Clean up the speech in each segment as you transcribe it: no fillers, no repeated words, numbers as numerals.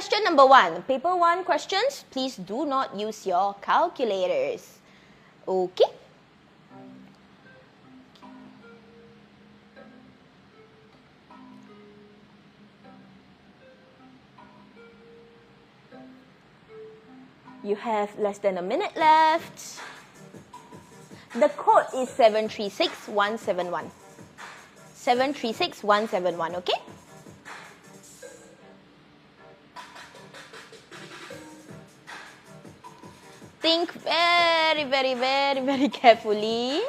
Question number 1. Paper 1 questions. Please do not use your calculators. Okay. You have less than a minute left. The code is 736171. 736171, okay? Think very, very, very, very carefully.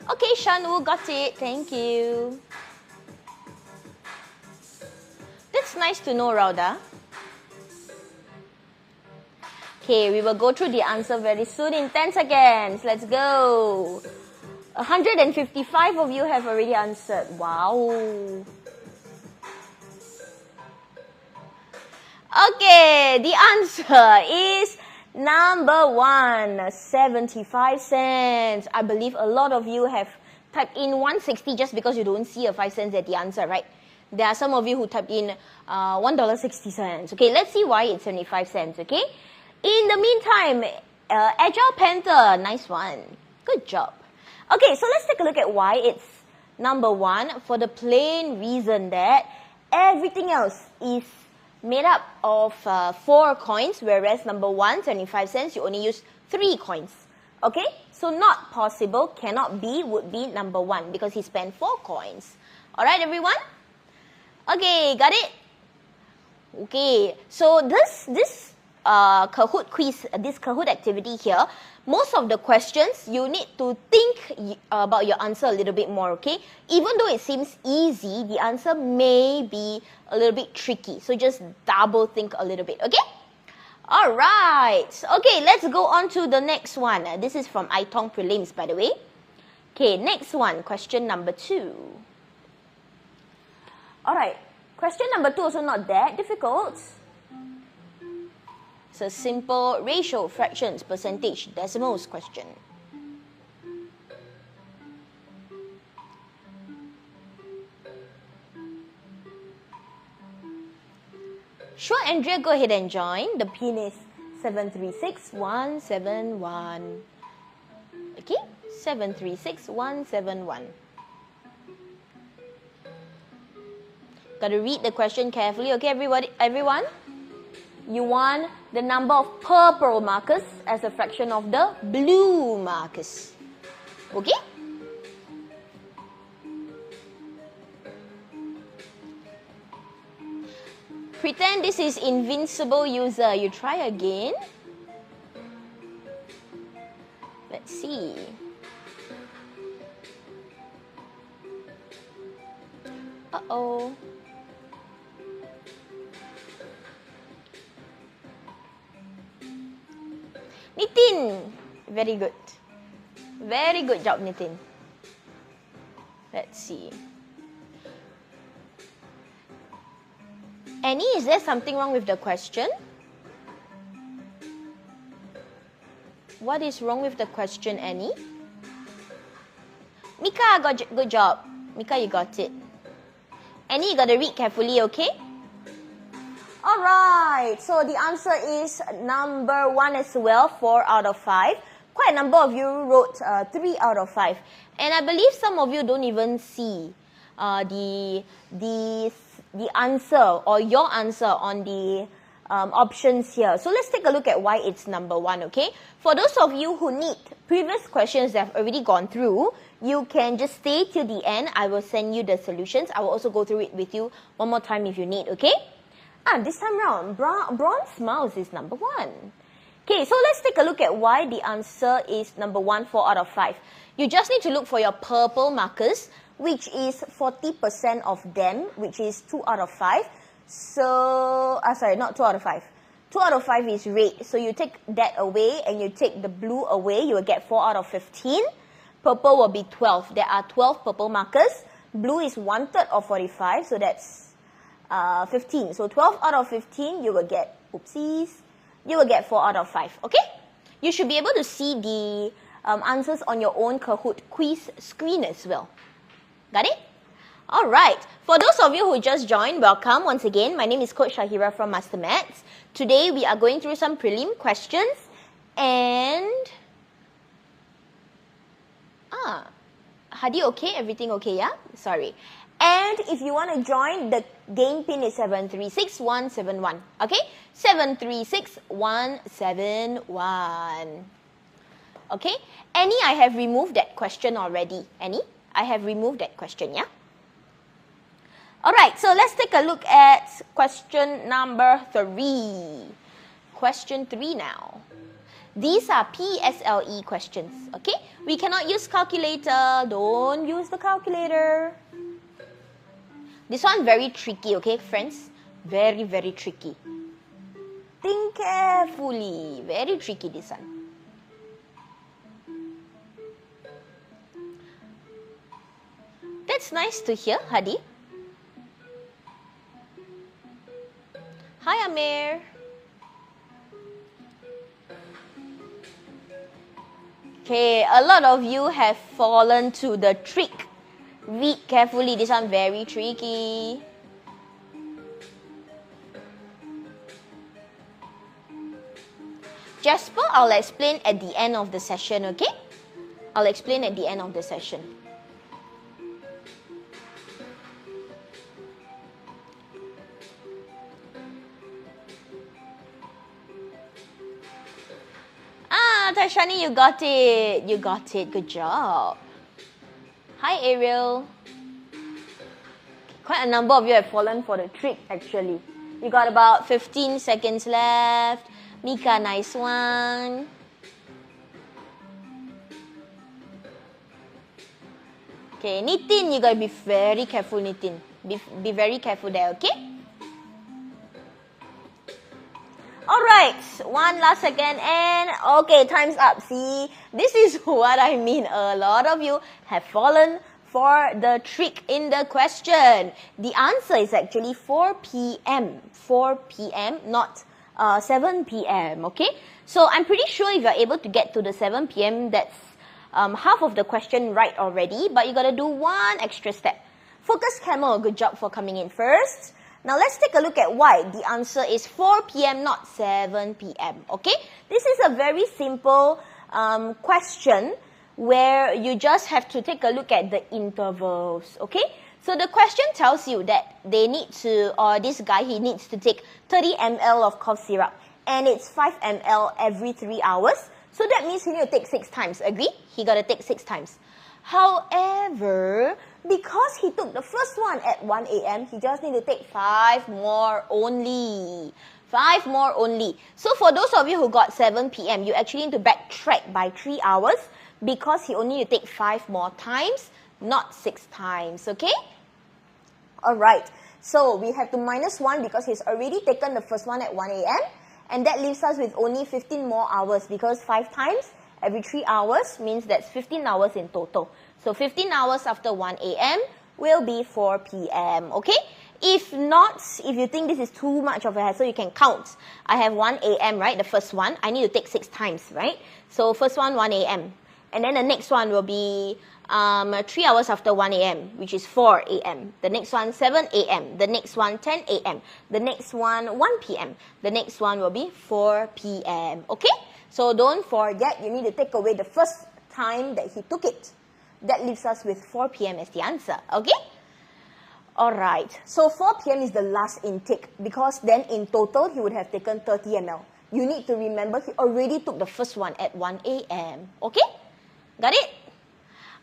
Okay, Shanu, got it. Thank you. That's nice to know, Rauda. Okay, we will go through the answer very soon in 10 seconds. Let's go. 155 of you have already answered. Wow. Okay, the answer is number 1, 75 cents. I believe a lot of you have typed in 160 just because you don't see a 5 cents at the answer, right? There are some of you who typed in $1.60. Okay, let's see why it's 75 cents, okay? In the meantime, Agile Panther, nice one. Good job. Okay, so let's take a look at why it's number 1 for the plain reason that everything else is made up of 4 coins, whereas number 1, 75 cents, you only use 3 coins. Okay, so not possible, cannot be, would be number 1 because he spent 4 coins. Alright, everyone? Okay, got it? Okay, so this Kahoot quiz, this Kahoot activity here, most of the questions, you need to think about your answer a little bit more, okay? Even though it seems easy, the answer may be a little bit tricky. So just double think a little bit, okay? Alright, okay, let's go on to the next one. This is from iTong Prelims, by the way. Okay, next one, question number 2. Alright, question number 2 also not that difficult. It's a simple ratio, fractions, percentage, decimals question. Sure, Andrea, go ahead and join. The pin is 736171. Okay, 736171. Gotta read the question carefully, okay, everyone? You want the number of purple markers as a fraction of the blue markers. Okay? Pretend this is invincible user. You try again. Let's see. Uh-oh. Nitin, very good. Very good job, Nitin. Let's see. Annie, is there something wrong with the question? What is wrong with the question, Annie? Mika, good job. Mika, you got it. Annie, you got to read carefully, okay? Alright, so the answer is number 1 as well, 4 out of 5. Quite a number of you wrote 3 out of 5. And I believe some of you don't even see the answer or your answer on the options here. So let's take a look at why it's number 1, okay? For those of you who need previous questions that have already gone through, you can just stay till the end. I will send you the solutions. I will also go through it with you one more time if you need, okay? This time round, bronze mouse is number 1. Okay, so let's take a look at why the answer is number 1, 4 out of 5. You just need to look for your purple markers, which is 40% of them, which is 2 out of 5. So, sorry, not 2 out of 5. 2 out of 5 is red. So you take that away and you take the blue away, you will get 4 out of 15. Purple will be 12. There are 12 purple markers. Blue is 1/3 of 45, so that's 15. So 12 out of 15, you will get, oopsies, you will get 4 out of 5, okay? You should be able to see the answers on your own Kahoot quiz screen as well. Got it? All right. For those of you who just joined, welcome once again. My name is Coach Shahira from MasterMaths. Today we are going through some prelim questions and... Hadi okay? Everything okay, yeah? Sorry. And if you want to join, the game pin is 736171. Okay? 736171. Okay? Annie, I have removed that question already. Annie, I have removed that question, yeah? Alright, so let's take a look at question number 3. Question 3 now. These are PSLE questions, okay? We cannot use calculator. Don't use the calculator. This one very tricky, okay, friends? Very, very tricky. Think carefully. Very tricky, this one. That's nice to hear, Hadi. Hi, Amir. Okay, a lot of you have fallen to the trick. Read carefully, this one very tricky. Jasper, I'll explain at the end of the session, okay? I'll explain at the end of the session. Tashani, you got it. You got it. Good job. Hi, Ariel. Quite a number of you have fallen for the trick, actually. You got about 15 seconds left. Mika, nice one. Okay, Nitin, you gotta be very careful, Nitin. Be very careful there, okay? Alright, one last second and okay, time's up. See, this is what I mean. A lot of you have fallen for the trick in the question. The answer is actually 4 p.m. 4 p.m., not 7 p.m., okay? So I'm pretty sure if you're able to get to the 7 p.m., that's half of the question right already, but you gotta do one extra step. Focus Camel, good job for coming in first. Now, let's take a look at why the answer is 4 p.m., not 7 p.m., okay? This is a very simple question where you just have to take a look at the intervals, okay? So, the question tells you that they need to, or this guy, he needs to take 30 ml of cough syrup, and it's 5 ml every 3 hours. So, that means he need to take 6 times, agree? He got to take 6 times. However, because he took the first one at 1 a.m., he just need to take 5 more only. 5 more only. So for those of you who got 7 p.m., you actually need to backtrack by 3 hours because he only need to take 5 more times, not 6 times, okay? Alright, so we have to minus 1 because he's already taken the first one at 1 a.m. and that leaves us with only 15 more hours because 5 times every 3 hours means that's 15 hours in total. So 15 hours after 1 a.m. will be 4 p.m. Okay? If not, if you think this is too much of a hassle, you can count. I have 1 a.m., right? The first one. I need to take 6 times, right? So first one, 1 a.m. And then the next one will be 3 hours after 1 a.m., which is 4 a.m. The next one, 7 a.m. The next one, 10 a.m. The next one, 1 p.m. The next one will be 4 p.m. Okay? So don't forget, you need to take away the first time that he took it. That leaves us with 4 p.m. as the answer. Okay? Alright. So 4 p.m. is the last intake because then in total he would have taken 30 ml. You need to remember he already took the first one at 1 a.m. Okay? Got it?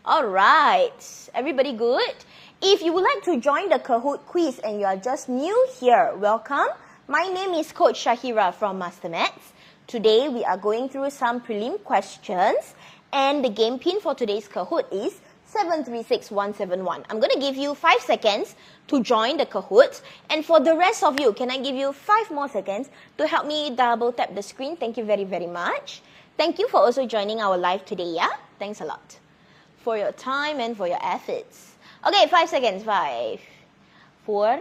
Alright. Everybody good? If you would like to join the Kahoot quiz and you are just new here, welcome. My name is Coach Shahira from MasterMaths. Today we are going through some prelim questions and the game pin for today's Kahoot is 736171. I'm going to give you 5 seconds to join the Kahoot. And for the rest of you, can I give you 5 more seconds to help me double tap the screen? Thank you very, very much. Thank you for also joining our live today, yeah? Thanks a lot for your time and for your efforts. Okay, 5 seconds. 5, 4,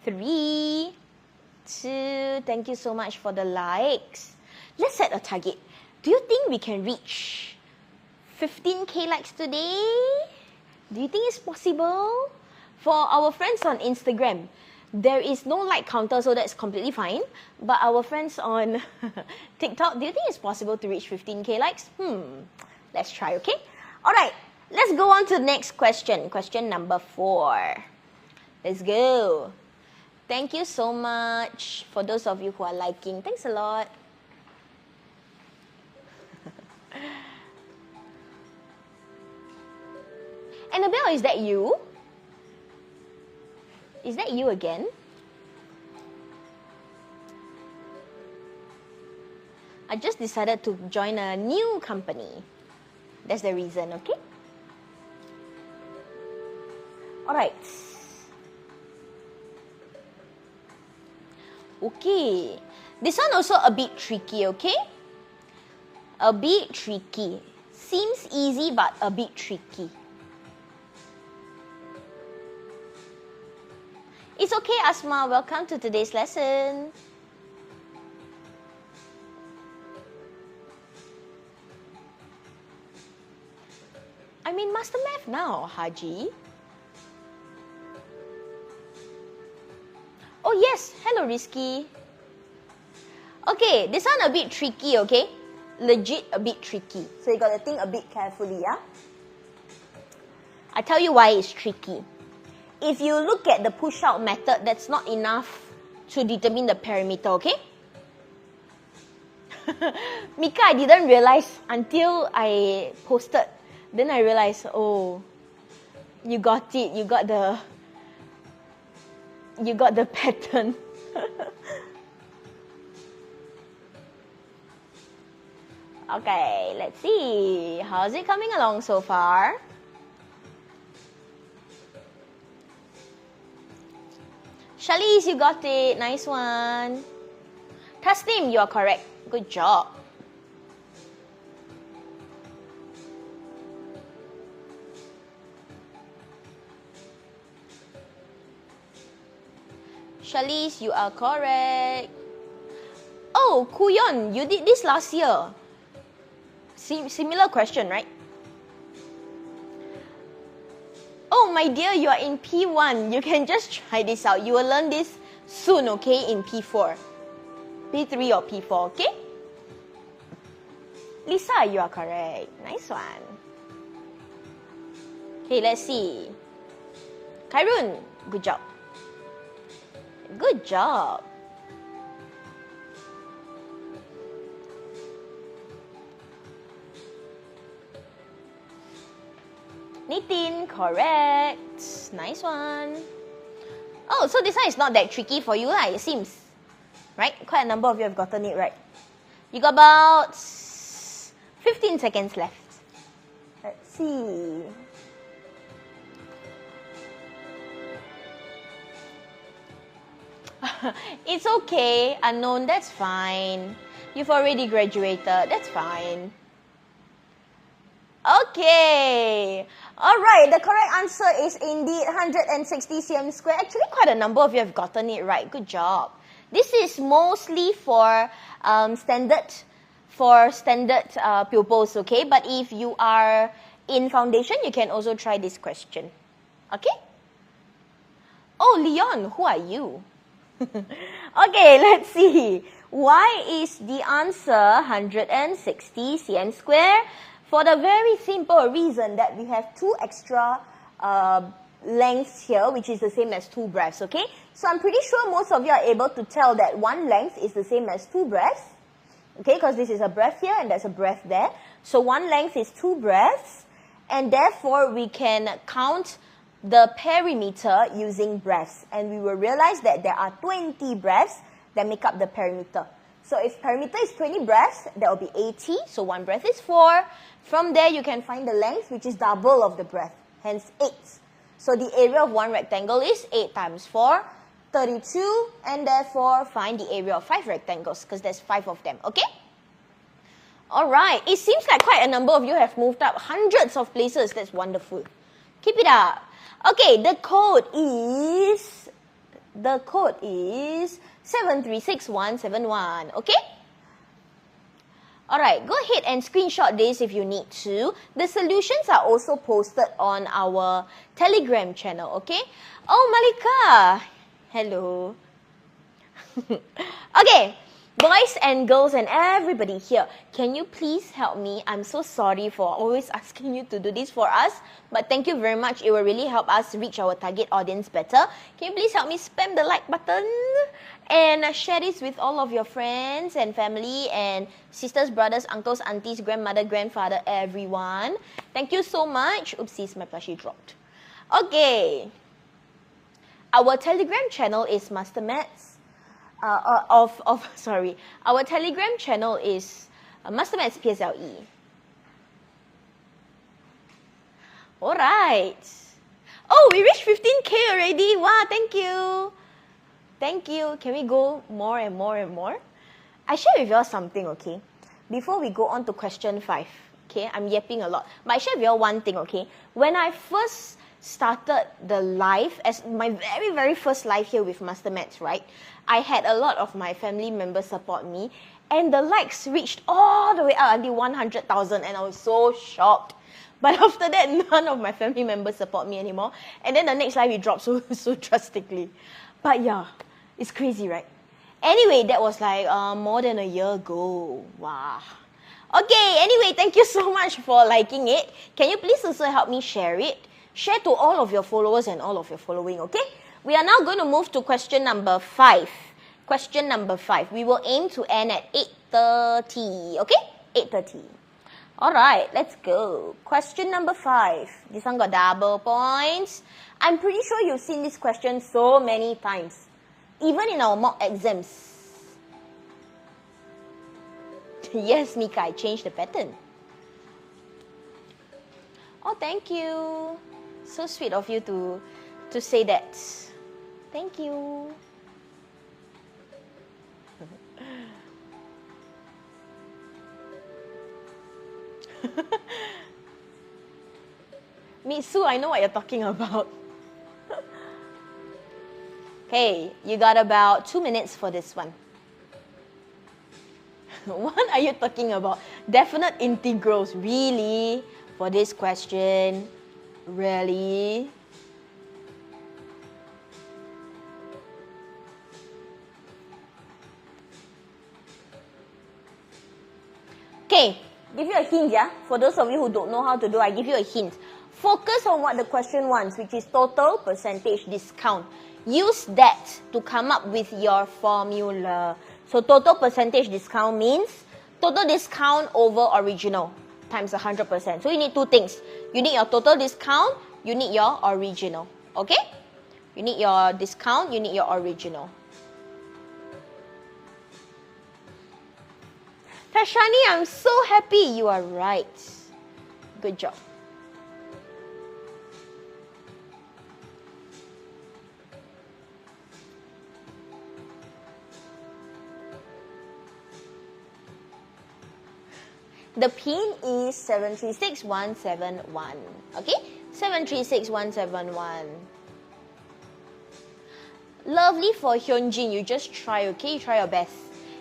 3, 2. Thank you so much for the likes. Let's set a target. Do you think we can reach 15K likes today? Do you think it's possible? For our friends on Instagram, there is no like counter, so that's completely fine. But our friends on TikTok, do you think it's possible to reach 15K likes? Let's try, okay? All right, let's go on to the next question. Question number 4. Let's go. Thank you so much for those of you who are liking. Thanks a lot. Annabelle, is that you? Is that you again? I just decided to join a new company. That's the reason, okay? Alright. Okay. This one also a bit tricky, okay? A bit tricky. Seems easy but a bit tricky. It's okay, Asma. Welcome to today's lesson. I'm in MasterMath now, Haji. Oh yes, hello Rizky. Okay, this one a bit tricky, okay? Legit a bit tricky. So you got to think a bit carefully, yeah? I tell you why it's tricky. If you look at the push-out method, that's not enough to determine the perimeter, okay? Mika, I didn't realize until I posted. Then I realized, oh, you got it. You got the pattern. Okay, let's see. How's it coming along so far? Shalice, you got it. Nice one. Tasnim, you are correct. Good job. Shalice, you are correct. Oh, Kuyon, you did this last year. Similar question, right? Oh, my dear, you are in P1. You can just try this out. You will learn this soon, okay, in P4. P3 or P4, okay? Lisa, you are correct. Nice one. Okay, let's see. Khairun, good job. Good job. Nitin, correct. Nice one. Oh, so this one is not that tricky for you, it seems. Right? Quite a number of you have gotten it right. You got about 15 seconds left. Let's see. It's okay. Unknown, that's fine. You've already graduated. That's fine. Okay. Alright, the correct answer is indeed 160 cm square. Actually, quite a number of you have gotten it right. Good job. This is mostly for standard pupils, okay? But if you are in foundation, you can also try this question. Okay? Oh, Leon, who are you? Okay, let's see. Why is the answer 160 cm square? For the very simple reason that we have 2 extra lengths here, which is the same as 2 breadths, okay? So I'm pretty sure most of you are able to tell that 1 length is the same as 2 breadths, okay? Because this is a breadth here and there's a breadth there. So 1 length is 2 breadths, and therefore we can count the perimeter using breadths. And we will realize that there are 20 breadths that make up the perimeter. So if perimeter is 20 breadths, that will be 80. So 1 breadth is 4. From there, you can find the length, which is double of the breadth, hence 8. So the area of 1 rectangle is 8 times 4, 32, and therefore find the area of 5 rectangles, because there's 5 of them, okay? Alright, it seems like quite a number of you have moved up hundreds of places. That's wonderful. Keep it up. Okay, the code is 736171, okay? Alright, go ahead and screenshot this if you need to. The solutions are also posted on our Telegram channel, okay? Oh, Malika! Hello. Okay, boys and girls and everybody here, can you please help me? I'm so sorry for always asking you to do this for us, but thank you very much. It will really help us reach our target audience better. Can you please help me spam the like button and share this with all of your friends and family and sisters, brothers, uncles, aunties, grandmother, grandfather, everyone. Thank you so much. Oopsies, my plushie dropped. Okay. Our Telegram channel is MasterMaths. Our Telegram channel is MasterMaths PSLE. Alright. Oh, we reached 15K already. Wow, thank you. Thank you. Can we go more and more and more? I share with you all something, okay? Before we go on to question 5, okay? I'm yapping a lot. But I share with you all one thing, okay? When I first started the live, as my very, very first live here with MasterMaths, right? I had a lot of my family members support me, and the likes reached all the way up until 100,000, and I was so shocked. But after that, none of my family members support me anymore. And then the next live, it dropped so drastically. But yeah, it's crazy, right? Anyway, that was like more than a year ago. Wow. Okay, anyway, thank you so much for liking it. Can you please also help me share it? Share to all of your followers and all of your following, okay? We are now going to move to question number 5. Question number 5. We will aim to end at 8:30, okay? 8:30. Alright, let's go. Question number 5. This one got double points. I'm pretty sure you've seen this question so many times. Even in our mock exams. Yes, Mika, I changed the pattern. Oh, thank you. So sweet of you to say that. Thank you. Mitsu, I know what you're talking about. Okay, you got about 2 minutes for this one. What are you talking about? Definite integrals, really? For this question, really? Okay, give you a hint, yeah? For those of you who don't know how to do, I give you a hint. Focus on what the question wants, which is total percentage discount. Use that to come up with your formula. So total percentage discount means total discount over original times 100%. So you need two things. You need your total discount, you need your original. Okay? You need your discount, you need your original. Tashani, I'm so happy. You are right. Good job. The pin is 736171. Okay? 736171. Lovely for Hyunjin. You just try, okay? You try your best.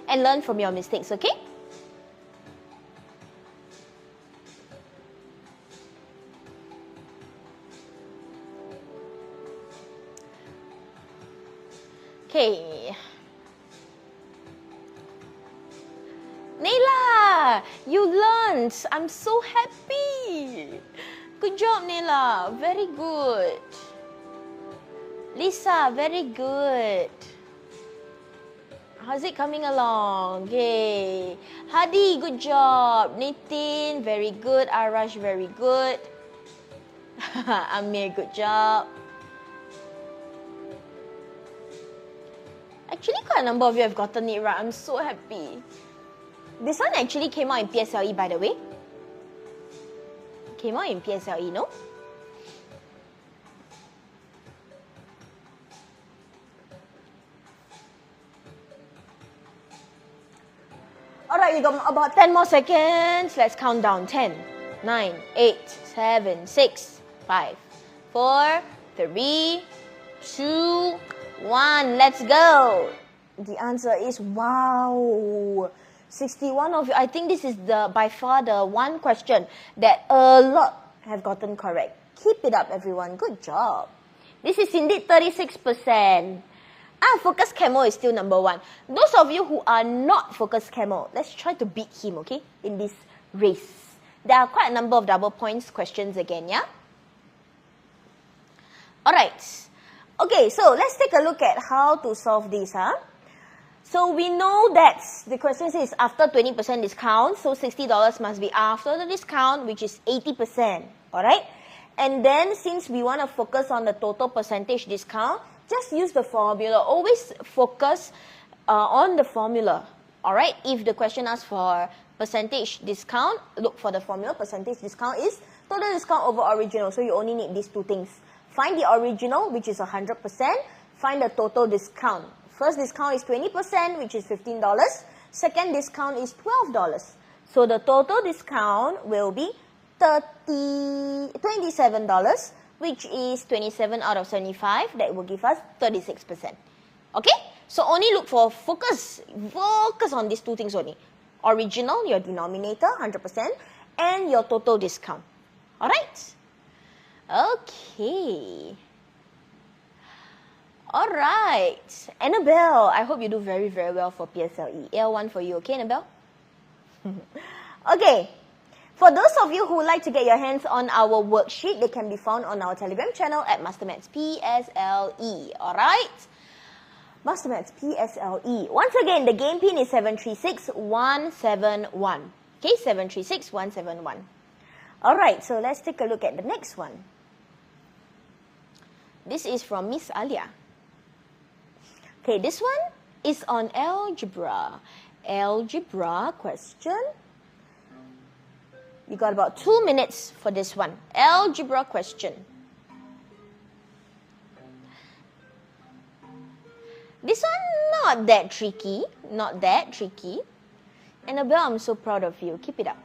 And learn from your mistakes, okay? Okay. Nela, you learned. I'm so happy. Good job, Nela. Very good. Lisa, very good. How's it coming along? Okay. Hadi, good job. Nitin, very good. Arash, very good. Amir, good job. Actually, quite a number of you have gotten it right. I'm so happy. This one actually came out in PSLE, by the way. Came out in PSLE, no? Alright, you got about 10 more seconds. Let's count down. 10, 9, 8, 7, 6, 5, 4, 3, 2, 1. Let's go. The answer is wow. 61 of you. I think this is by far the one question that a lot have gotten correct. Keep it up, everyone. Good job. This is indeed 36%. Focus 𝐿 is still number 1. Those of you who are not focus 𝐿, let's try to beat him, okay, in this race. There are quite a number of double points questions again, yeah? Alright. Okay, so let's take a look at how to solve this, So we know that the question says after 20% discount, so $60 must be after the discount, which is 80%, alright? And then since we want to focus on the total percentage discount, just use the formula. Always focus on the formula, alright? If the question asks for percentage discount, look for the formula. Percentage discount is total discount over original, so you only need these two things. Find the original, which is 100%. Find the total discount. First discount is 20%, which is $15. Second discount is $12. So the total discount will be $27, which is 27 out of 75. That will give us 36%. Okay? So only look for focus on these two things only. Original, your denominator, 100%, and your total discount. Alright? Okay. Alright. Annabelle, I hope you do very, very well for PSLE. L1 for you, okay, Annabelle? Okay. For those of you who would like to get your hands on our worksheet, they can be found on our Telegram channel at MasterMaths PSLE. Alright? MasterMaths PSLE. Once again, the game pin is 736171. Okay, 736171. Alright, so let's take a look at the next one. This is from Miss Alia. Okay, this one is on algebra. Algebra question. You got about 2 minutes for this one. Algebra question. This one, not that tricky. Not that tricky. Annabelle, I'm so proud of you. Keep it up.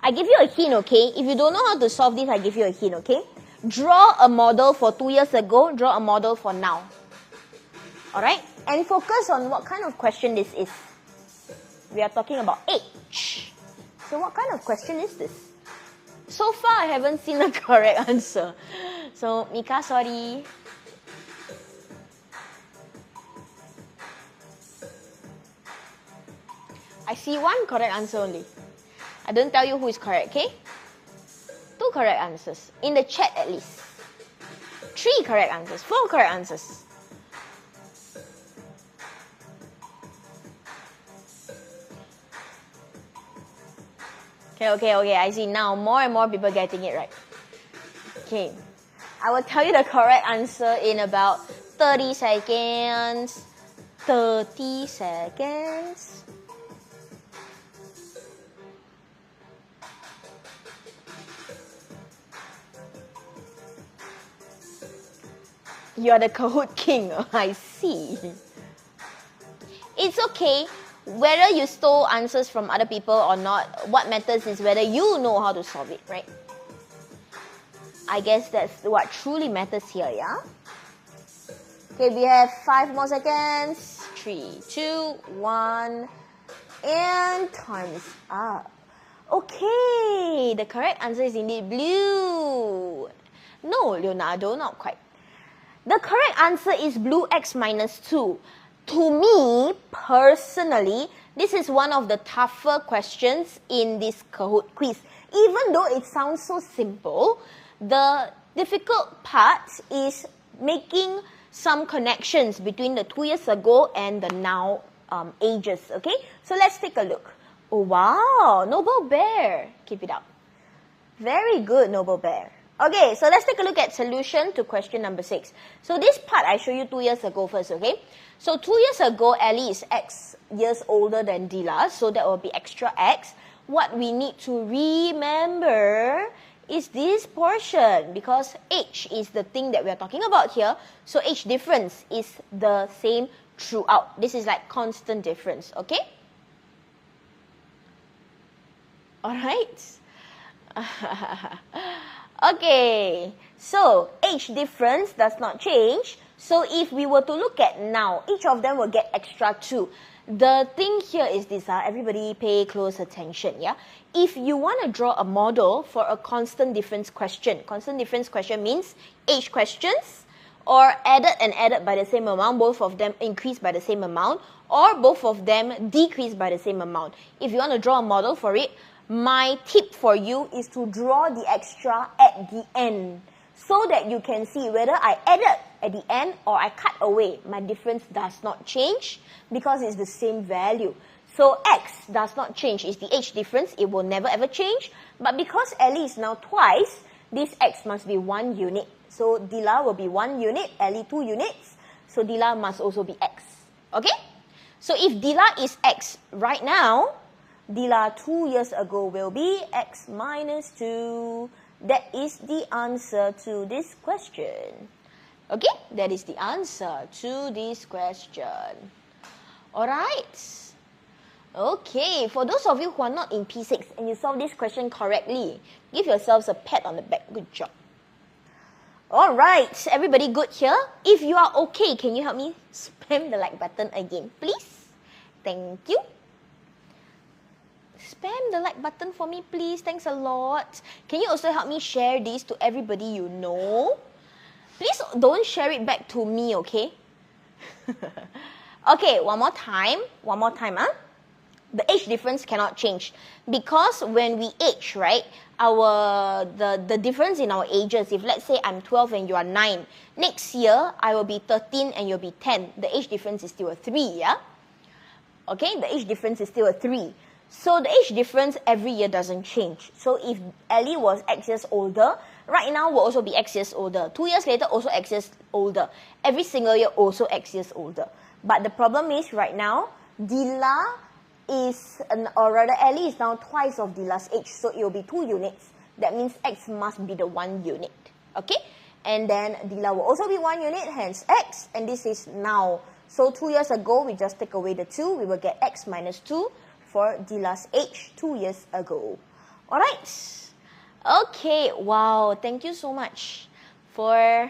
I give you a hint, okay? If you don't know how to solve this, I give you a hint, okay? Draw a model for 2 years ago, draw a model for now. Alright? And focus on what kind of question this is. We are talking about age. So what kind of question is this? So far, I haven't seen a correct answer. So, Mika, sorry. I see one correct answer only. I don't tell you who is correct, okay? 2 correct answers. In the chat at least. 3 correct answers. 4 correct answers. Okay. I see now more and more people getting it right. Okay. I will tell you the correct answer in about 30 seconds. 30 seconds. You are the Kahoot king. I see. It's okay whether you stole answers from other people or not. What matters is whether you know how to solve it, right? I guess that's what truly matters here, yeah? Okay, we have 5 more seconds. 3, 2, 1. And time is up. Okay, the correct answer is indeed blue. No, Leonardo, not quite. The correct answer is blue x minus 2. To me, personally, this is one of the tougher questions in this Kahoot quiz. Even though it sounds so simple, the difficult part is making some connections between the 2 years ago and the now ages, okay? So let's take a look. Oh, wow, Noble Bear. Keep it up. Very good, Noble Bear. Okay, so let's take a look at solution to question number 6. So this part I show you 2 years ago first, okay? So 2 years ago, Ellie is X years older than Dila, so that will be extra X. What we need to remember is this portion, because age is the thing that we are talking about here. So age difference is the same throughout. This is like constant difference, okay? Alright? Okay, so age difference does not change. So if we were to look at now, each of them will get extra 2. The thing here is this, everybody pay close attention, yeah? If you want to draw a model for a constant difference question means age questions, or added by the same amount, both of them increase by the same amount, or both of them decrease by the same amount. If you want to draw a model for it, my tip for you is to draw the extra at the end, so that you can see whether I added at the end or I cut away. My difference does not change because it's the same value. So x does not change. It's the age difference. It will never ever change. But because Ellie is now twice, this x must be 1 unit. So Dila will be 1 unit, Ellie 2 units. So Dila must also be x. Okay? So if Dila is x right now, Dila 2 years ago will be x minus 2. That is the answer to this question. Okay, that is the answer to this question. Alright. Okay, for those of you who are not in P6 and you solve this question correctly, give yourselves a pat on the back. Good job. Alright, everybody good here? If you are okay, can you help me spam the like button again, please? Thank you. Spam the like button for me, please. Thanks a lot. Can you also help me share this to everybody you know? Please don't share it back to me, okay? Okay, one more time. The age difference cannot change. Because when we age, right, the difference in our ages, if let's say I'm 12 and you are 9, next year I will be 13 and you'll be 10. The age difference is still a 3, yeah? Okay, the age difference is still a 3. So the age difference every year doesn't change. So if Ellie was X years older, right now will also be X years older. 2 years later, also X years older. Every single year, also X years older. But the problem is right now, Dila is, or rather Ellie is now twice of Dila's age. So it will be 2 units. That means X must be the 1 unit. Okay? And then Dila will also be 1 unit, hence X. And this is now. So 2 years ago, we just take away the 2. We will get X minus 2. For Dila's age 2 years ago. Alright. Okay. Wow. Thank you so much for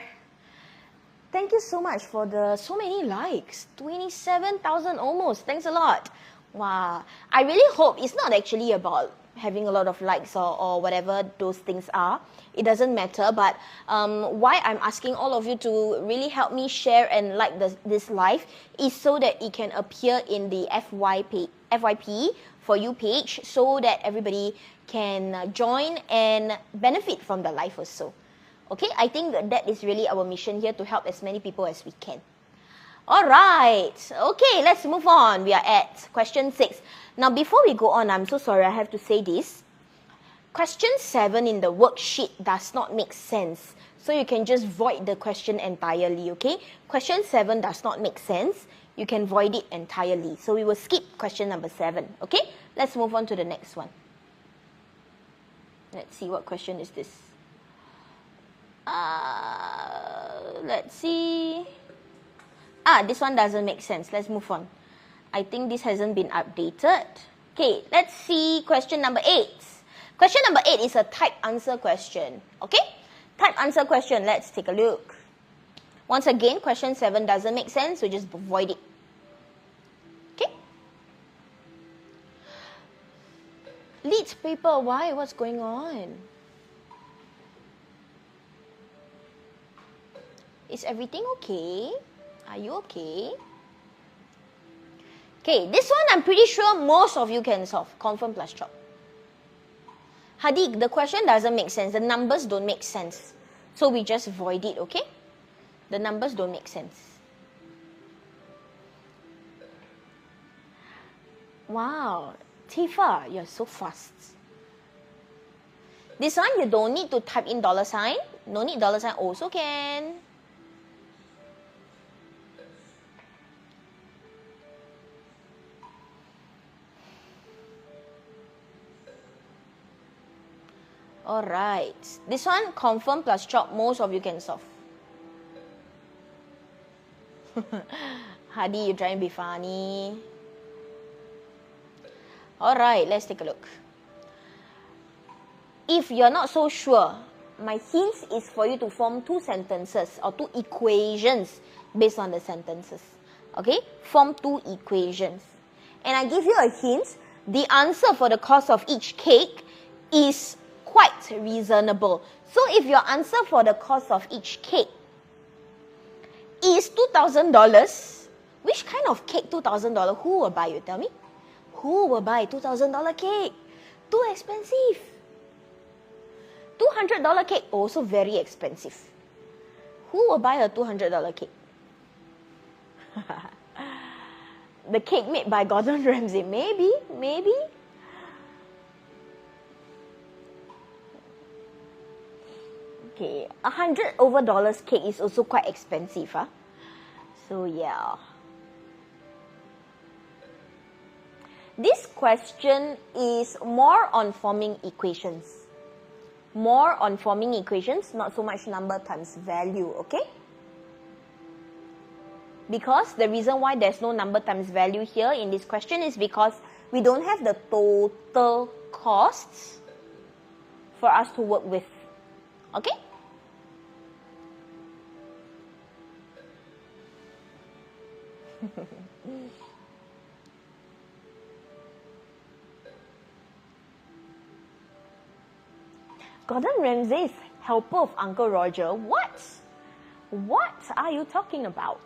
the so many likes. 27,000 almost. Thanks a lot. Wow. I really hope it's not actually about having a lot of likes or whatever those things are. It doesn't matter. But why I'm asking all of you to really help me share and like this live is so that it can appear in the FYP for you page, so that everybody can join and benefit from the live also. Okay, I think that is really our mission here, to help as many people as we can. Alright, okay, let's move on. We are at question 6. Now before we go on, I'm so sorry, I have to say this. Question 7 in the worksheet does not make sense. So you can just void the question entirely, okay? Question 7 does not make sense. You can void it entirely. So we will skip question number 7, okay? Let's move on to the next one. Let's see, what question is this? Let's see. This one doesn't make sense. Let's move on. I think this hasn't been updated. Okay, let's see question number 8. Question number 8 is a type answer question, okay? Type answer question, let's take a look. Once again, question 7 doesn't make sense, so just void it. Okay? Leads paper, why? What's going on? Is everything okay? Are you okay? Okay, this one I'm pretty sure most of you can solve. Confirm plus chop. Hadi, the question doesn't make sense. The numbers don't make sense. So we just void it, okay? The numbers don't make sense. Wow. Tifa, you're so fast. This one, you don't need to type in $sign. No need $sign also can. Alright. This one, confirm plus chop. Most of you can solve. Hadi, you trying to be funny. Alright, let's take a look. if you're not so sure, my hints is for you to form two sentences or two equations based on the sentences. Okay? Form two equations. And I give you a hint, the answer for the cost of each cake is quite reasonable. So if your answer for the cost of each cake is $2,000, which kind of cake $2,000? Who will buy, you tell me? Who will buy $2,000 cake? Too expensive. $200 cake, also very expensive. Who will buy a $200 cake? The cake made by Gordon Ramsay, maybe. Okay, $100 cake is also quite expensive, huh? So yeah. This question is more on forming equations. More on forming equations, not so much number times value, okay? Because the reason why there's no number times value here in this question is because we don't have the total costs for us to work with, okay? Gordon Ramsay's helper of Uncle Roger. What? What are you talking about?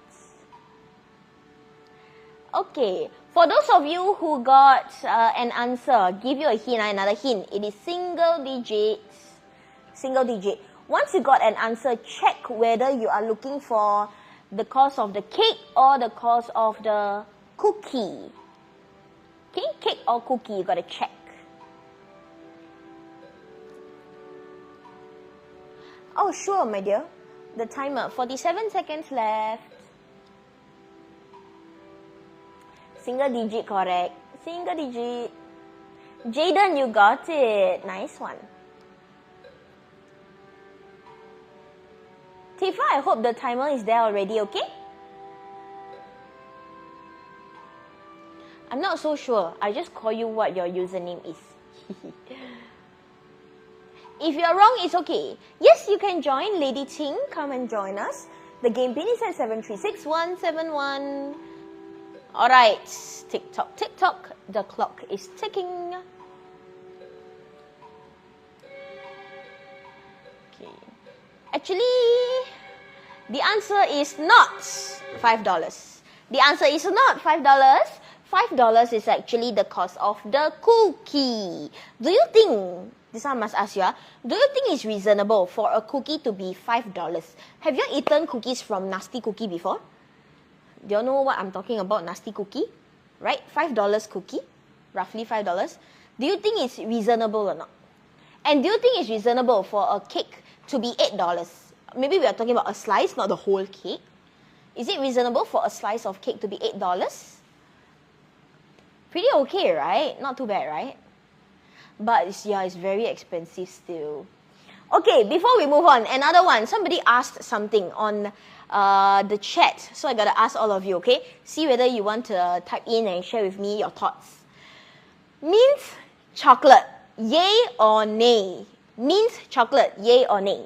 Okay, for those of you who got an answer, give you a hint, another hint. It is single digits. Single digit. Once you got an answer, check whether you are looking for the cost of the cake or the cost of the cookie. Okay, cake or cookie, you got to check. Oh, sure, my dear. The timer, 47 seconds left. Single digit, correct. Single digit. Jaden, you got it. Nice one. Tifa, I hope the timer is there already, okay? I'm not so sure. I just call you what your username is. If you're wrong, it's okay. Yes, you can join. Lady Ting, come and join us. The game pin is at 736-171. Alright, tick-tock, tick-tock. The clock is ticking. Okay. Actually, the answer is not $5. The answer is not $5. $5 is actually the cost of the cookie. Do you think, this one I must ask you, do you think it's reasonable for a cookie to be $5? Have you eaten cookies from Nasty Cookie before? Do you know what I'm talking about, Nasty Cookie? Right? $5 cookie, roughly $5. Do you think it's reasonable or not? And do you think it's reasonable for a cake to be $8? Maybe we are talking about a slice, not the whole cake. Is it reasonable for a slice of cake to be $8? Pretty okay, right? Not too bad, right? But it's very expensive still. Okay, before we move on, another one. Somebody asked something on the chat. So I got to ask all of you, okay? See whether you want to type in and share with me your thoughts. Mint chocolate, yay or nay? Mint chocolate, yay or nay?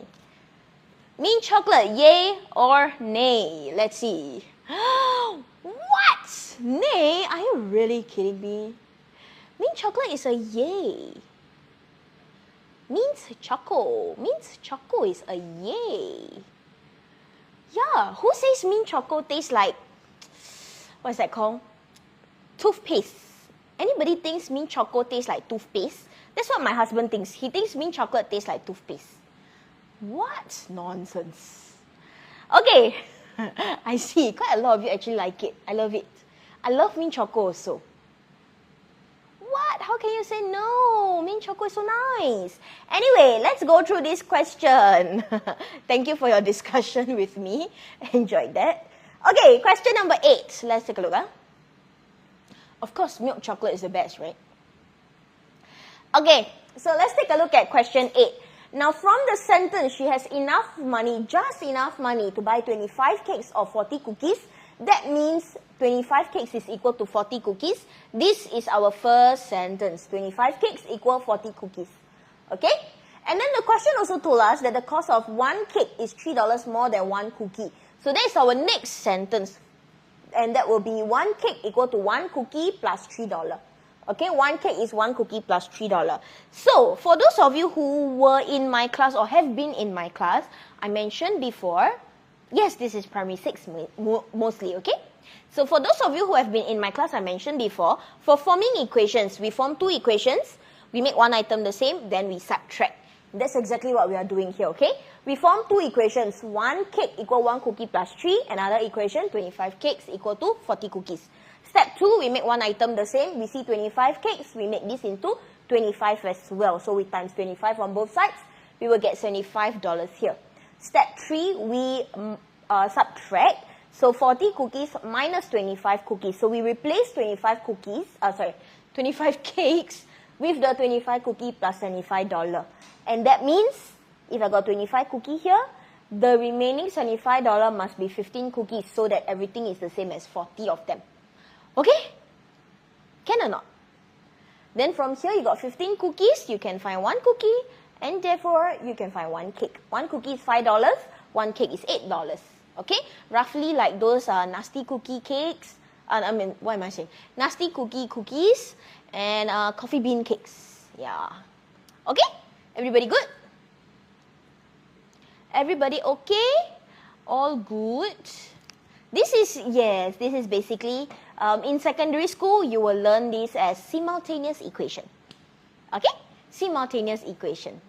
Mint chocolate, yay or nay? Let's see. What? Nay? Are you really kidding me? Mint chocolate is a yay. Mint choco is a yay. Yeah, who says mint choco tastes like, what's that called? Toothpaste. Anybody thinks mint choco tastes like toothpaste? That's what my husband thinks. He thinks mint chocolate tastes like toothpaste. What nonsense. Okay, I see. Quite a lot of you actually like it. I love it. I love mint choco also. What? How can you say no? Mint choco is so nice. Anyway, let's go through this question. Thank you for your discussion with me. Enjoyed that. Okay, question number 8. Let's take a look. Of course, milk chocolate is the best, right? Okay, so let's take a look at question 8. Now, from the sentence, she has enough money, just enough money to buy 25 cakes or 40 cookies. That means 25 cakes is equal to 40 cookies. This is our first sentence. 25 cakes equal 40 cookies. Okay? And then the question also told us that the cost of one cake is $3 more than one cookie. So that is our next sentence. And that will be one cake equal to one cookie plus $3. Okay, one cake is one cookie plus $3. So, for those of you who were in my class or have been in my class, I mentioned before, yes, this is primary 6 mostly, okay? So, for those of you who have been in my class, I mentioned before, for forming equations, we form two equations, we make one item the same, then we subtract. That's exactly what we are doing here, okay? We form two equations, one cake equal one cookie plus 3, another equation, 25 cakes equal to 40 cookies. Step 2, we make one item the same. We see 25 cakes. We make this into 25 as well. So we times 25 on both sides. We will get $75 here. Step 3, we subtract. So 40 cookies minus 25 cookies. So we replace 25 cakes with the 25 cookie plus $75. And that means, if I got 25 cookie here, the remaining $75 must be 15 cookies so that everything is the same as 40 of them. Okay? Can or not? Then from here, you got 15 cookies. You can find one cookie. And therefore, you can find one cake. One cookie is $5. One cake is $8. Okay? Roughly like those nasty cookie cakes. What am I saying? Nasty cookies and coffee bean cakes. Yeah. Okay? Everybody good? Everybody okay? All good? This is basically, in secondary school, you will learn this as simultaneous equation. Okay? Simultaneous equation.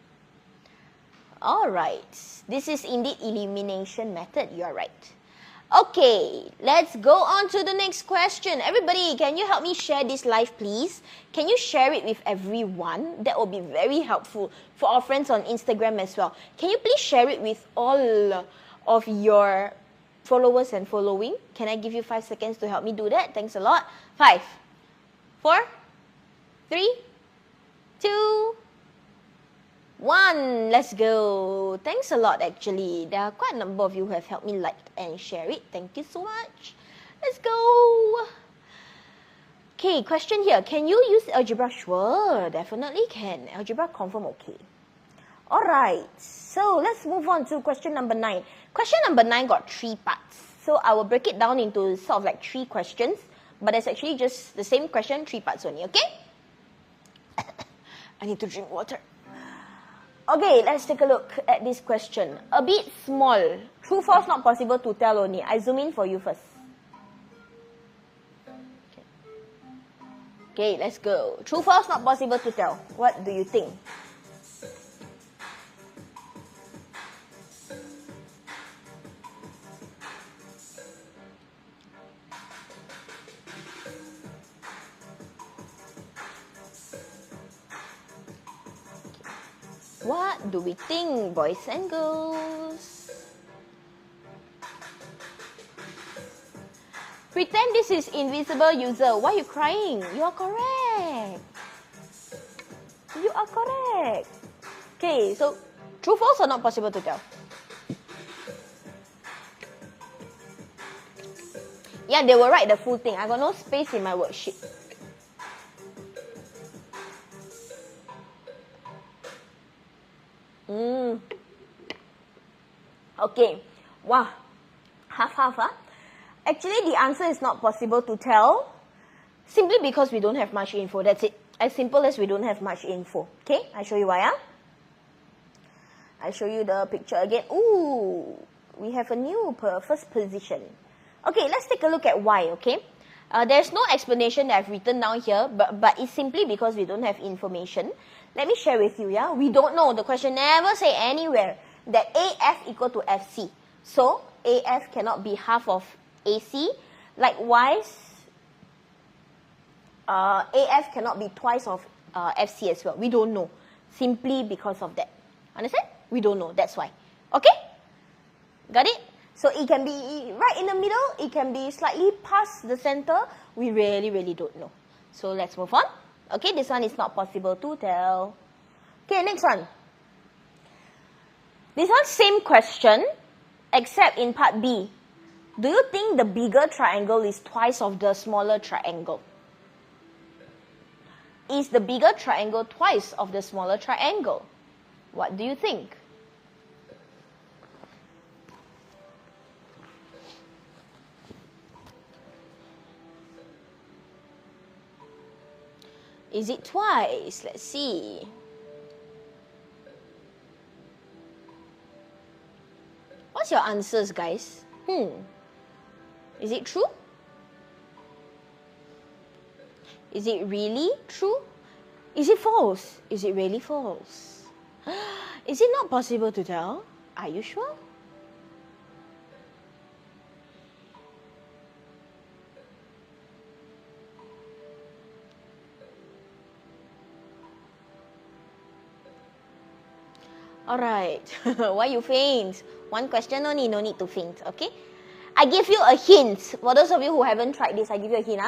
Alright. This is indeed elimination method. You are right. Okay. Let's go on to the next question. Everybody, can you help me share this live, please? Can you share it with everyone? That will be very helpful for our friends on Instagram as well. Can you please share it with all of your followers and following? Can I give you 5 seconds to help me do that? Thanks a lot. 5, 4, 3, 2, 1. Let's go. Thanks a lot, actually. There are quite a number of you who have helped me like and share it. Thank you so much. Let's go. Okay, question here. Can you use algebra? Sure, definitely can. Algebra confirm okay. Alright, so let's move on to question number 9. Question number 9 got 3 parts. So I will break it down into sort of like 3 questions. But it's actually just the same question, 3 parts only, okay? I need to drink water. Okay, let's take a look at this question. A bit small. True, false, not possible to tell only. I zoom in for you first. Okay, let's go. True, false, not possible to tell. What do you think? What do we think, boys and girls? Pretend this is invisible user. Why are you crying? You are correct. You are correct. Okay, so true, false, or not possible to tell? Yeah, they will write the full thing. I got no space in my worksheet. Okay. Wow. Half, huh? Actually, the answer is not possible to tell simply because we don't have much info. That's it. As simple as we don't have much info. Okay? I show you why, I show you the picture again. Ooh, we have a new first position. Okay, let's take a look at why, okay? There's no explanation that I've written down here, but it's simply because we don't have information. Let me share with you, yeah? We don't know. The question never say anywhere that AF equal to FC. So, AF cannot be half of AC. Likewise, AF cannot be twice of FC as well. We don't know. Simply because of that. Understand? We don't know. That's why. Okay? Got it? So, it can be right in the middle. It can be slightly past the center. We really, really don't know. So, let's move on. Okay, this one is not possible to tell. Okay, next one. This one, same question, except in part B. Do you think the bigger triangle is twice of the smaller triangle? Is the bigger triangle twice of the smaller triangle? What do you think? Is it twice? Let's see. What's your answers, guys? Is it true? Is it really true? Is it false? Is it really false? Is it not possible to tell? Are you sure? Alright, why you faint? One question only, no need to faint, okay? I give you a hint. For those of you who haven't tried this, I give you a hint.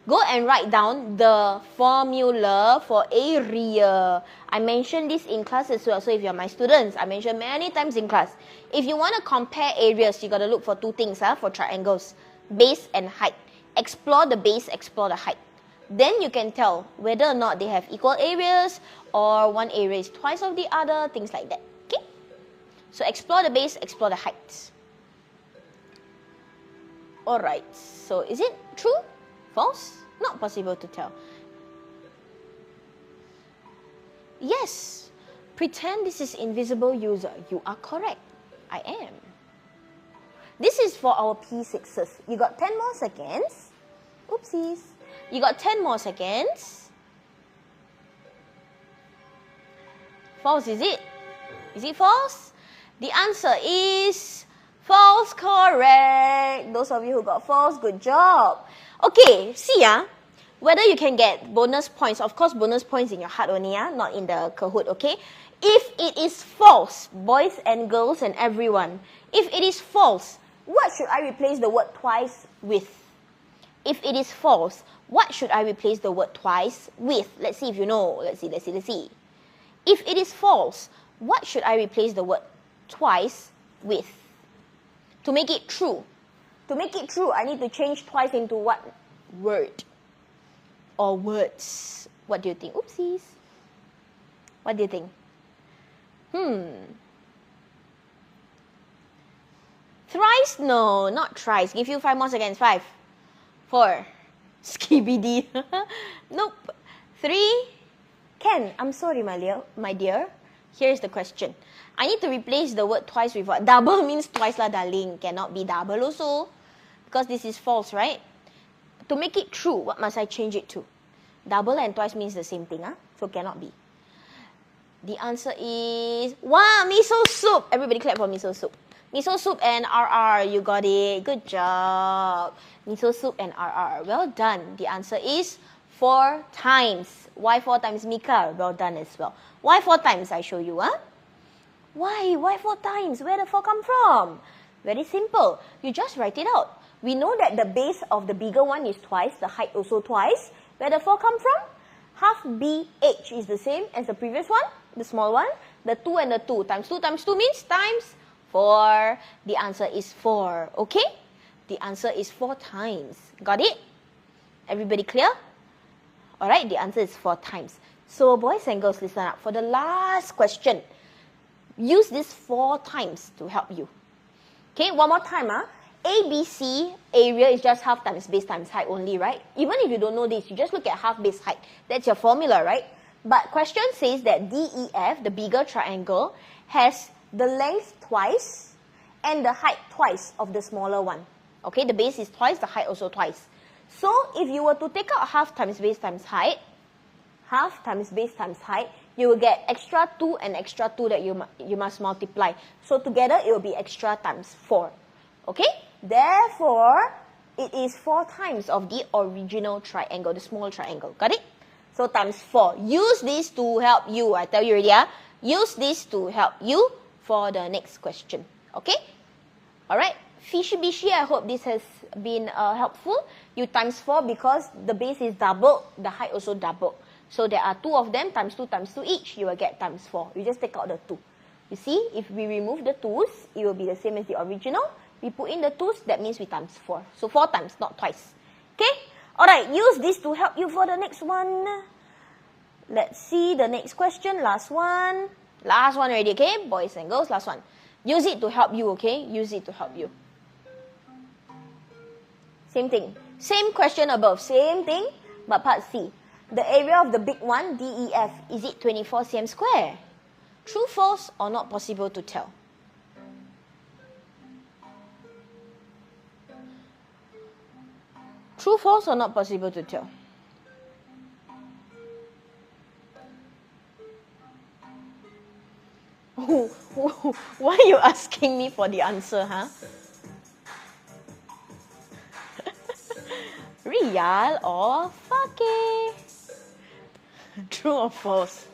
Go and write down the formula for area. I mentioned this in class as well. So if you're my students, I mentioned many times in class. If you want to compare areas, you got to look for two things for triangles. Base and height. Explore the base, explore the height. Then you can tell whether or not they have equal areas or one area is twice of the other, things like that. Okay? So explore the base, explore the heights. Alright, so is it true? False? Not possible to tell. Yes. Pretend this is invisible user. You are correct. I am. This is for our P6s. You got 10 more seconds. Oopsies. You got 10 more seconds. False, is it? Is it false? The answer is false, correct. Those of you who got false, good job. Okay, see whether you can get bonus points. Of course, bonus points in your heart only, not in the Kahoot, okay? If it is false, boys and girls and everyone, if it is false, what should I replace the word twice with? If it is false, what should I replace the word twice with? Let's see if you know. Let's see. If it is false, what should I replace the word twice with? To make it true. To make it true, I need to change twice into what word? Or words? What do you think? Oopsies. What do you think? Thrice? No, not thrice. Give you 5 more seconds. 5, 4, skibidi. Nope. 3, Ken, I'm sorry, my dear. Here's the question. I need to replace the word twice with what? Double means twice lah, darling. Cannot be double also. Because this is false, right? To make it true, what must I change it to? Double and twice means the same thing, so cannot be. The answer is, wow, miso soup. Everybody clap for miso soup. Miso soup and RR, you got it. Good job. Miso soup and RR. Well done. The answer is 4 times. Why 4 times, Mika? Well done as well. Why 4 times? I show you, Why? Why 4 times? Where the 4 come from? Very simple. You just write it out. We know that the base of the bigger one is twice, the height also twice. Where the 4 come from? Half BH is the same as the previous one, the small one. The 2 and the 2 times 2 times 2 means times 4. The answer is 4, okay? The answer is 4 times. Got it? Everybody clear? Alright, the answer is 4 times. So boys and girls, listen up. For the last question, use this 4 times to help you. Okay, one more time. ABC area is just half times base times height only, right? Even if you don't know this, you just look at half base height. That's your formula, right? But question says that DEF, the bigger triangle, has the length twice and the height twice of the smaller one. Okay, the base is twice, the height also twice. So if you were to take out half times base times height, half times base times height, you will get extra 2 and extra 2 that you must multiply. So together it will be extra times 4. Okay? Therefore, it is 4 times of the original triangle, the small triangle. Got it? So times 4. Use this to help you. I tell you already, use this to help you for the next question. Okay? Alright? Fishy bishy, I hope this has been helpful. You times 4 because the base is doubled, the height also doubled. So there are 2 of them, times 2 each, you will get times 4. You just take out the 2. You see, if we remove the 2's, it will be the same as the original. We put in the 2's, that means we times 4. So 4 times, not twice. Okay? Alright, use this to help you for the next one. Let's see the next question, last one. Last one already, okay? Boys and girls, last one. Use it to help you, okay? Use it to help you. Same thing. Same question above. Same thing, but part C. The area of the big one, DEF, is it 24 cm square? True, false, or not possible to tell? True, false, or not possible to tell? Why are you asking me for the answer, huh? Real or fake? True or false?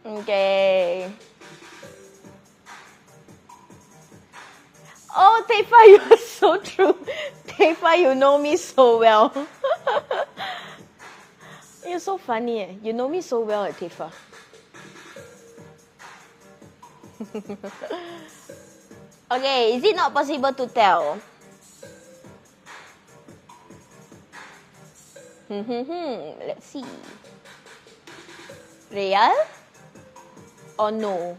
Okay. Oh, Tefa, you are so true. Tefa, you know me so well. You're so funny, eh? You know me so well, Tefa. Okay, is it not possible to tell? Let's see. Real or no?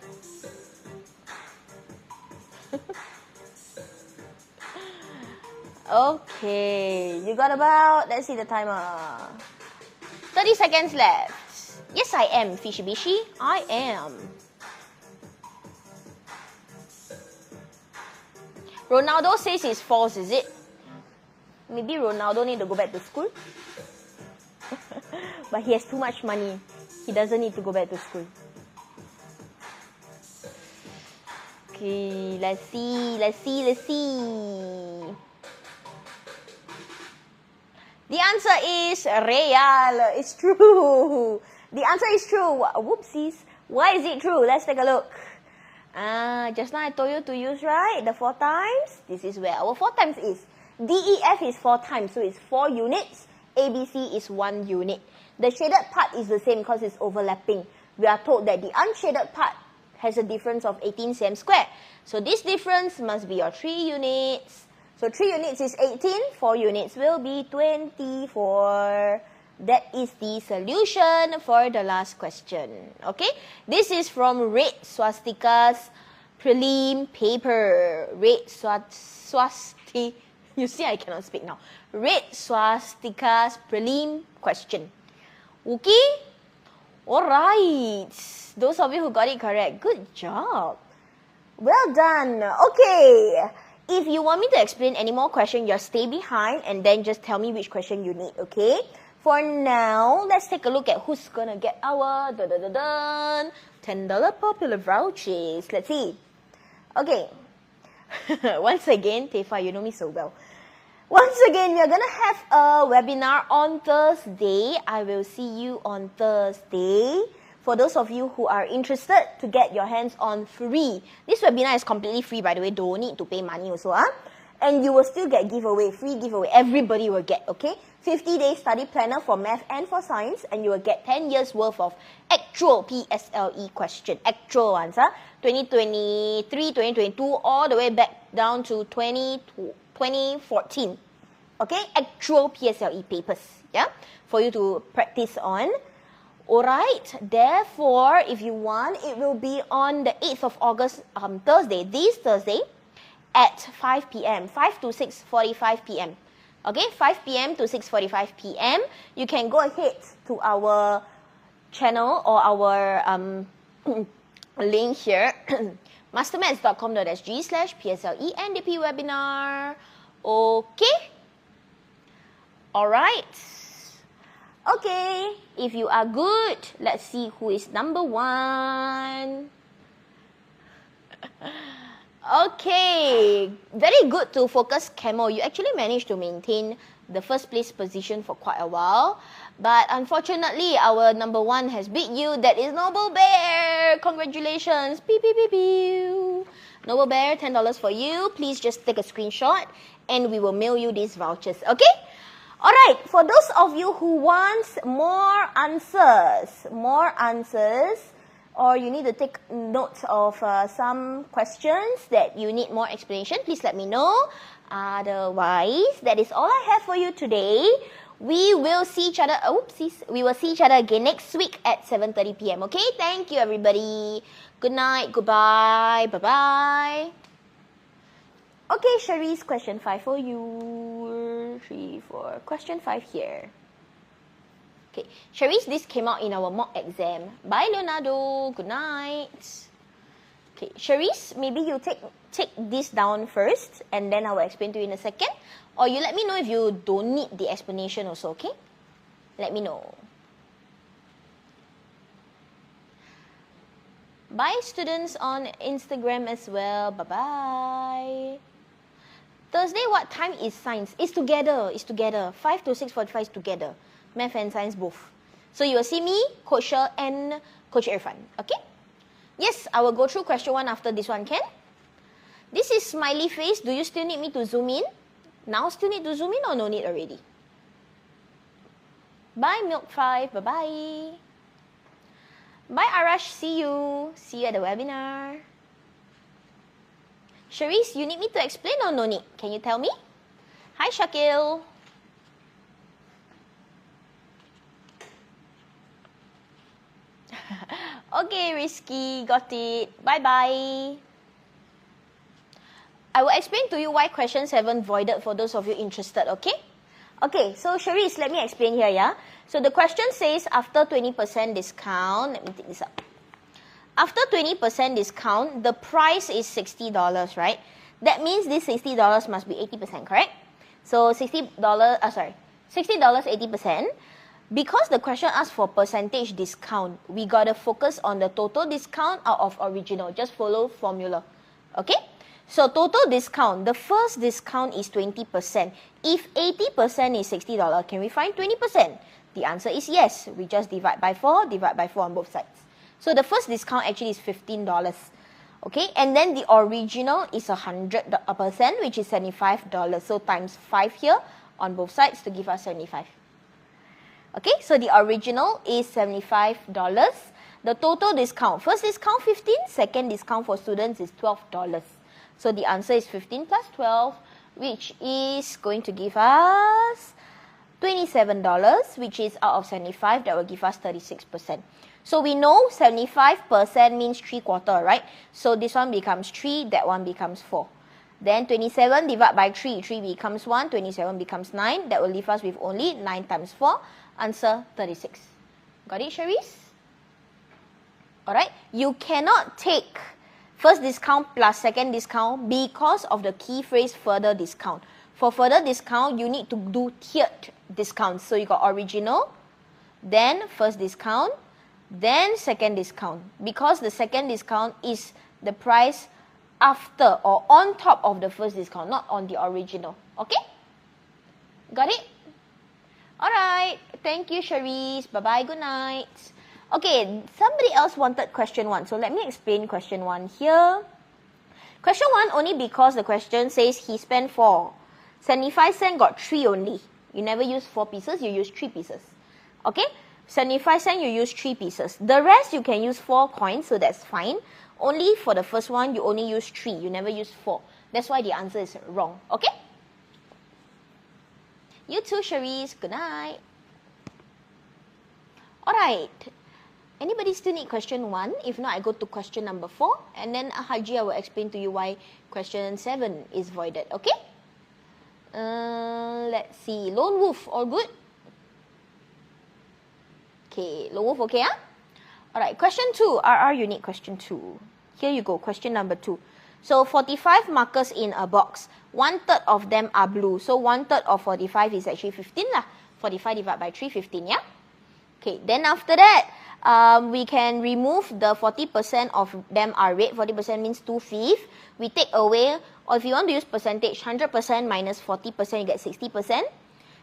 Okay, you got about, let's see the timer. 30 seconds left. Yes, I am, Fishy Bishy. I am. Ronaldo says it's false, is it? Maybe Ronaldo need to go back to school. But he has too much money. He doesn't need to go back to school. Okay, let's see. The answer is real. It's true. The answer is true. Whoopsies. Why is it true? Let's take a look. Just now I told you to use, right? The 4 times. This is where our 4 times is. DEF is 4 times, so it's 4 units. ABC is 1 unit. The shaded part is the same because it's overlapping. We are told that the unshaded part has a difference of 18 cm square. So this difference must be your 3 units. So 3 units is 18, 4 units will be 24. That is the solution for the last question. Okay? This is from Red Swastika's prelim paper. Red Swastika. You see, I cannot speak now. Red Swastika's prelim question. Okay? Alright. Those of you who got it correct, good job. Well done. Okay. If you want me to explain any more question, just stay behind and then just tell me which question you need, okay? For now, let's take a look at who's gonna get our $10 popular vouchers. Let's see. Okay. Once again, Tefa, you know me so well. Once again, we are gonna have a webinar on Thursday. I will see you on Thursday. For those of you who are interested to get your hands on free. This webinar is completely free, by the way. Don't need to pay money also. And you will still get giveaway, free giveaway. Everybody will get, okay? 50-day study planner for math and for science. And you will get 10 years worth of actual PSLE question. Actual ones, 2023, 2022, all the way back down to 2014. Okay? Actual PSLE papers, yeah? For you to practice on. Alright, therefore, if you want, it will be on the 8th of August, Thursday, this Thursday, at 5 p.m., 5 to 6:45 p.m. Okay, 5 p.m. to 6:45 p.m. You can go ahead to our channel or our link here, mastermaths.com.sg/PSLE NDP webinar. Okay? Alright. Okay, if you are good, let's see who is number 1. Okay, very good to focus 𝐏𝐿. You actually managed to maintain the first place position for quite a while. But unfortunately, our number 1 has beat you. That is Noble Bear. Congratulations. Pew, pew, pew, pew. Noble Bear, $10 for you. Please just take a screenshot and we will mail you these vouchers. Okay? Alright, for those of you who want more answers, or you need to take notes of some questions that you need more explanation, please let me know. Otherwise, that is all I have for you today. We will see each other. We will see each other again next week at 7:30 p.m. Okay? Thank you, everybody. Good night. Goodbye. Bye-bye. Okay, Sharice, question 5 for you. 3, 4. Question 5 here. Okay, Sharice, this came out in our mock exam. Bye, Leonardo. Good night. Okay, Sharice, maybe you take this down first, and then I will explain to you in a second. Or you let me know if you don't need the explanation also, okay? Let me know. Bye, students on Instagram as well. Bye-bye. Thursday, what time is science? It's together. 5 to 6:45 is together. Math and science both. So you will see me, Coach Sh, and Coach Irfan. Okay? Yes, I will go through question 1 after this one, Ken. This is smiley face. Do you still need me to zoom in? Now still need to zoom in or no need already? Bye, Milk 5. Bye-bye. Bye, Arash. See you. See you at the webinar. Sharice, you need me to explain or no need? Can you tell me? Hi, Shakil. Okay, Risky. Got it. Bye-bye. I will explain to you why question 7 voided for those of you interested, okay? Okay, so Sharice, let me explain here, yeah? So the question says after 20% discount, let me take this up. After 20% discount, the price is $60, right? That means this $60 must be 80%, correct? So $60, 80%. Because the question asks for percentage discount, we gotta focus on the total discount out of original. Just follow formula, okay? So total discount, the first discount is 20%. If 80% is $60, can we find 20%? The answer is yes. We just divide by 4 on both sides. So the first discount actually is $15. Okay, and then the original is 100%, which is $75. So times 5 here on both sides to give us 75. Okay, so the original is $75. The total discount, first discount 15, second discount for students is $12. So the answer is 15 plus 12, which is going to give us $27, which is out of 75, that will give us 36%. So we know 75% means 3/4, right? So this one becomes 3, that one becomes 4. Then 27 divided by 3, 3 becomes 1, 27 becomes 9, that will leave us with only 9 times 4, answer 36. Got it, Sharice? Alright, you cannot take first discount plus second discount because of the key phrase further discount. For further discount, you need to do tiered discounts. So you got original, then first discount, then second discount. Because the second discount is the price after or on top of the first discount, not on the original. Okay? Got it? Alright. Thank you, Sharice. Bye-bye. Good night. Okay, somebody else wanted question 1. So let me explain question 1 here. Question 1 only because the question says he spent 4. 75 cents got 3 only. You never use 4 pieces, you use 3 pieces. Okay? 75 cents, you use 3 pieces. The rest, you can use 4 coins, so that's fine. Only for the first one, you only use 3. You never use 4. That's why the answer is wrong. Okay? You too, Sharice. Good night. Alright. Anybody still need question 1? If not, I go to question number 4. And then Haji, I will explain to you why question 7 is voided. Okay? Let's see. Lone Wolf, all good? Okay, Lone Wolf, okay, huh? Alright, question 2. RR unit question 2. Here you go, question number 2. So 45 markers in a box. 1/3 of them are blue. So 1/3 of 45 is actually 15 lah. 45 divided by 3, 15, yeah? Okay, then after that, we can remove the 40% of them are red. 40% means 2/5. We take away, or if you want to use percentage, 100% minus 40%, you get 60%.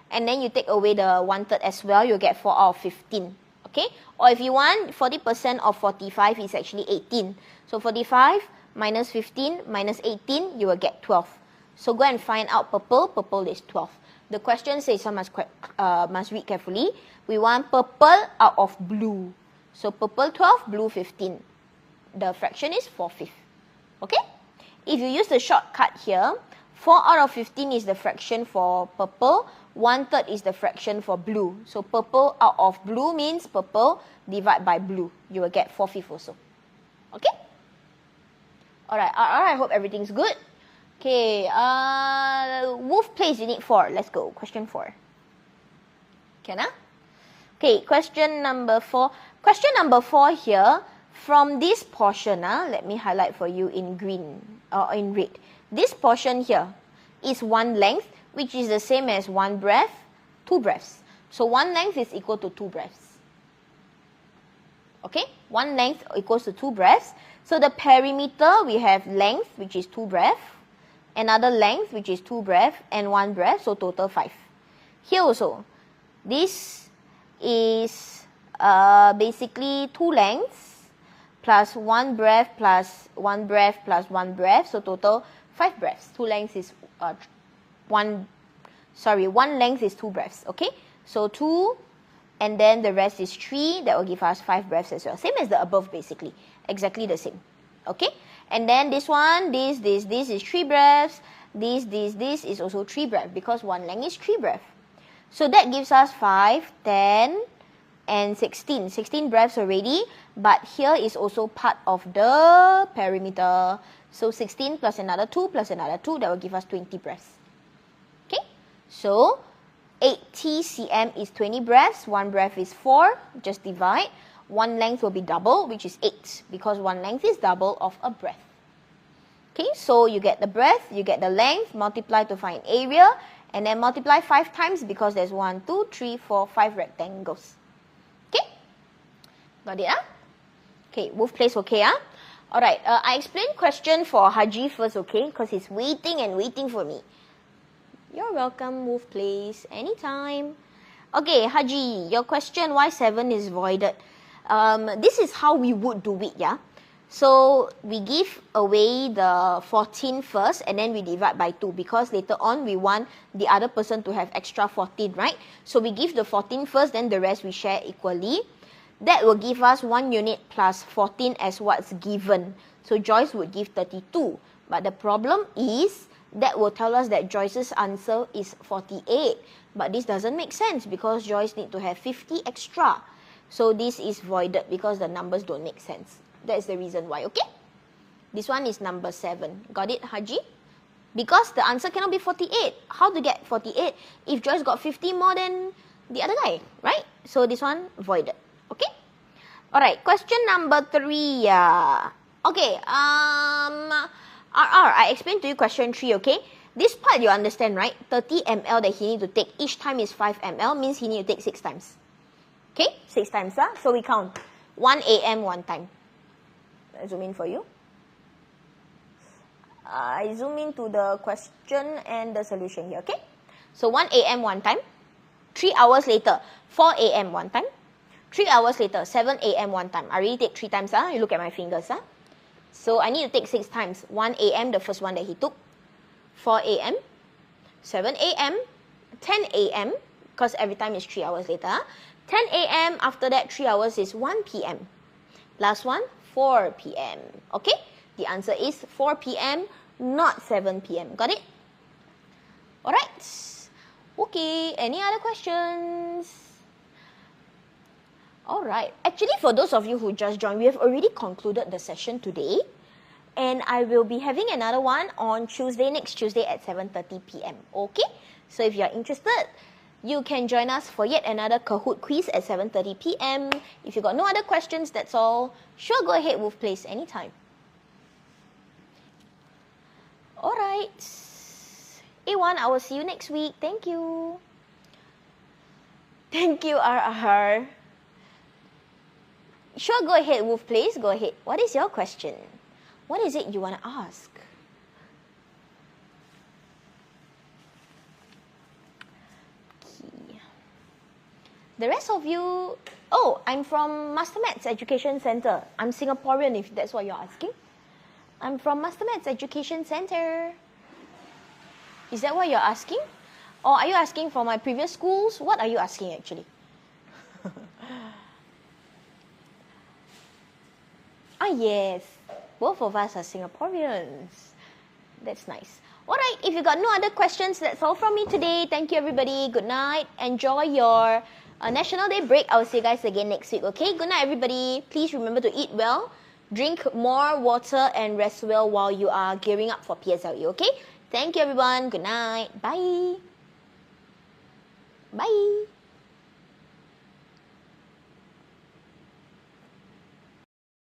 And then you take away the 1/3 as well, you get 4 out of 15. Okay? Or if you want, 40% of 45 is actually 18. So 45 minus 15 minus 18, you will get 12. So go and find out purple. Purple is 12. The question says, so must read carefully. We want purple out of blue. So purple 12, blue 15. The fraction is 4/5. Okay? If you use the shortcut here, 4 out of 15 is the fraction for purple, 1/3 is the fraction for blue. So purple out of blue means purple divide by blue. You will get 4/5 also. Okay? Alright, I hope everything's good. Okay, Wolf Place Unit 4. Let's go. Question 4. Can I? Okay, question number 4. Question number 4 here, from this portion, let me highlight for you in green or in red. This portion here is one length, which is the same as one breadth, two breadths. So one length is equal to two breadths. Okay, one length equals to two breadths. So the perimeter, we have length, which is two breadths, another length, which is two breadths, and one breadth, so total 5. Here also, this is basically two lengths plus one breadth plus one breadth plus one breadth, so total 5 breadths. Two lengths is one length is two breadths. Okay, so 2, and then the rest is 3. That will give us 5 breadths as well. Same as the above, basically, exactly the same. Okay, and then this one, this is 3 breadths. This is also 3 breadths because one length is 3 breadths. So that gives us 5, 10, and 16. 16 breadths already, but here is also part of the perimeter. So 16 plus another 2 plus another 2, that will give us 20 breadths. Okay, so 80 cm is 20 breadths. One breadth is 4. Just divide. One length will be double, which is 8, because one length is double of a breadth. Okay, so you get the breadth, you get the length, multiply to find area, and then multiply 5 times because there's 1, 2, 3, 4, 5 rectangles. Okay, got it? Okay, Wolf Place, okay? Alright, I explained question for Haji first, okay? Because he's waiting and waiting for me. You're welcome, Wolf Place, anytime. Okay, Haji, your question why 7 is voided. This is how we would do it, yeah? So we give away the 14 first and then we divide by 2 because later on we want the other person to have extra 14, right? So we give the 14 first, then the rest we share equally. That will give us 1 unit plus 14 as what's given. So Joyce would give 32. But the problem is that will tell us that Joyce's answer is 48. But this doesn't make sense because Joyce need to have 50 extra. So this is voided because the numbers don't make sense. That's the reason why, okay? This one is number 7. Got it, Haji? Because the answer cannot be 48. How to get 48 if Joyce got 50 more than the other guy, right? So this one, voided. Okay? Alright, question number 3. Okay, I explained to you question 3, okay? This part you understand, right? 30 ml that he need to take. Each time is 5 ml, means he need to take 6 times. Okay? 6 times, so we count. 1 a.m. 1 time. I zoom in for you. I zoom into the question and the solution here, okay? So 1 a.m. 1 time. 3 hours later, 4 a.m. 1 time. 3 hours later, 7 a.m. 1 time. I already take 3 times, You look at my fingers, So I need to take 6 times. 1 a.m., the first one that he took. 4 a.m., 7 a.m., 10 a.m., because every time is 3 hours later. 10 a.m., after that 3 hours is 1 p.m. Last one, 4 p.m. Okay? The answer is 4 p.m., not 7 p.m. Got it? Alright. Okay, any other questions? Alright. Actually, for those of you who just joined, we have already concluded the session today. And I will be having another one on Tuesday, next Tuesday at 7:30 p.m. Okay? So if you're interested, you can join us for yet another Kahoot quiz at 7:30 p.m. If you got no other questions, that's all. Sure, go ahead, Wolf Place, anytime. Alright. A1, I will see you next week. Thank you. Thank you, RR. Sure, go ahead, Wolf Place. Go ahead. What is your question? What is it you want to ask? Okay. The rest of you... Oh, I'm from MasterMaths Education Center. I'm Singaporean, if that's what you're asking. I'm from MasterMaths Education Center. Is that what you're asking? Or are you asking for my previous schools? What are you asking, actually? Ah, yes. Both of us are Singaporeans. That's nice. Alright, if you got no other questions, that's all from me today. Thank you, everybody. Good night. Enjoy your National Day break. I'll see you guys again next week, okay? Good night, everybody. Please remember to eat well, drink more water, and rest well while you are gearing up for PSLE, okay? Thank you, everyone. Good night. Bye. Bye.